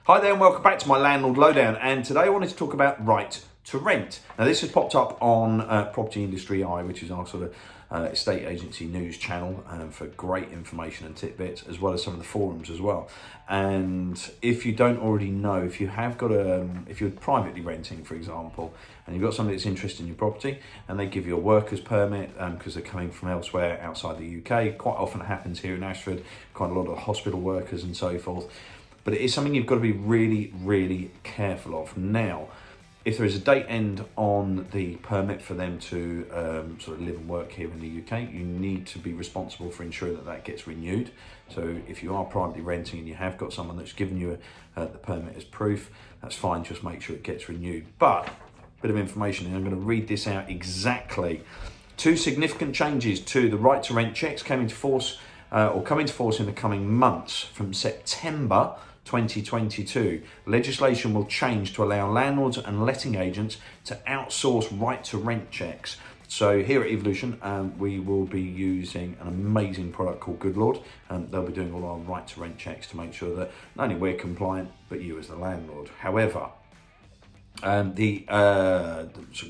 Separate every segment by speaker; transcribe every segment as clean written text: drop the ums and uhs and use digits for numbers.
Speaker 1: Hi there and welcome back to my Landlord Lowdown, and today I wanted to talk about right to rent. Now this has popped up on Property Industry Eye, which is our sort of estate agency news channel for great information and tidbits, as well as some of the forums as well. And if you don't already know, if you have got if you're privately renting, for example, and you've got somebody that's interested in your property and they give you a worker's permit because they're coming from elsewhere outside the UK, quite often it happens here in Ashford, quite a lot of hospital workers and so forth. But it is something you've got to be really, really careful of. Now, if there is a date end on the permit for them to sort of live and work here in the UK, you need to be responsible for ensuring that that gets renewed. So if you are privately renting and you have got someone that's given you the permit as proof, that's fine, just make sure it gets renewed. But, a bit of information, and I'm going to read this out exactly. 2 significant changes to the right to rent checks came into force come into force in the coming months. From September 2022, legislation will change to allow landlords and letting agents to outsource right to rent checks. So here at Evolution, we will be using an amazing product called LANDLORD. They'll be doing all our right to rent checks to make sure that not only we're compliant, but you as the landlord. However, the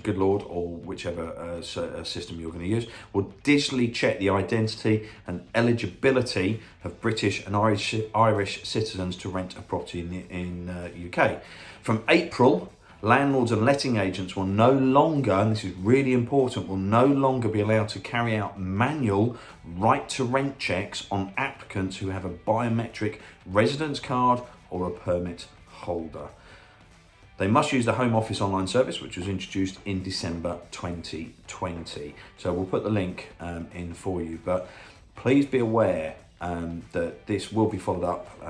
Speaker 1: Good Lord, or whichever system you're going to use, will digitally check the identity and eligibility of British and Irish citizens to rent a property in the UK. From April, landlords and letting agents will no longer, and this is really important, will no longer be allowed to carry out manual right to rent checks on applicants who have a biometric residence card or a permit holder. They must use the Home Office online service, which was introduced in December 2020. So we'll put the link in for you, but please be aware that this will be followed up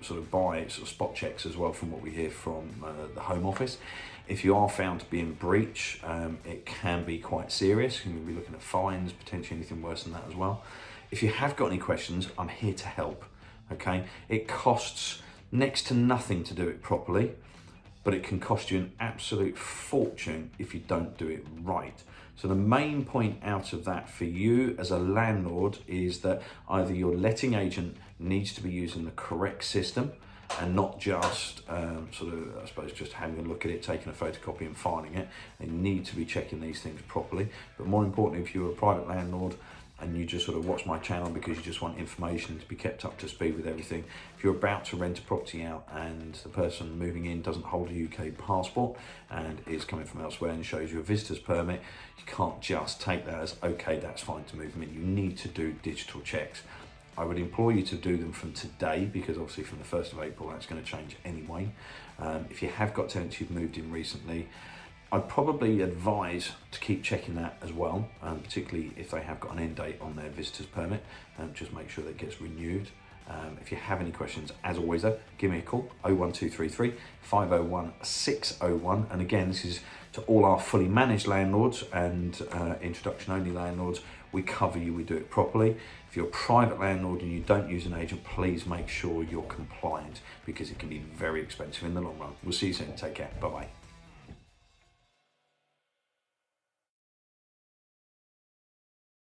Speaker 1: sort of by sort of spot checks as well, from what we hear from the Home Office. If you are found to be in breach, it can be quite serious. You will be looking at fines, potentially anything worse than that as well. If you have got any questions, I'm here to help, okay? It costs next to nothing to do it properly, but it can cost you an absolute fortune if you don't do it right. So the main point out of that for you as a landlord is that either your letting agent needs to be using the correct system and not just sort of, I suppose, just having a look at it, taking a photocopy and filing it. They need to be checking these things properly. But more importantly, if you're a private landlord and you just sort of watch my channel because you just want information to be kept up to speed with everything. If you're about to rent a property out and the person moving in doesn't hold a UK passport and is coming from elsewhere and shows you a visitor's permit, you can't just take that as, okay, that's fine to move them in. You need to do digital checks. I would implore you to do them from today, because obviously from the 1st of April, that's going to change anyway. If you have got tenants who've moved in recently, I'd probably advise to keep checking that as well, particularly if they have got an end date on their visitor's permit, and just make sure that it gets renewed. If you have any questions, as always though, give me a call, 01233 501 601. And again, this is to all our fully managed landlords and introduction only landlords. We cover you, we do it properly. If you're a private landlord and you don't use an agent, please make sure you're compliant, because it can be very expensive in the long run. We'll see you soon, take care, bye bye.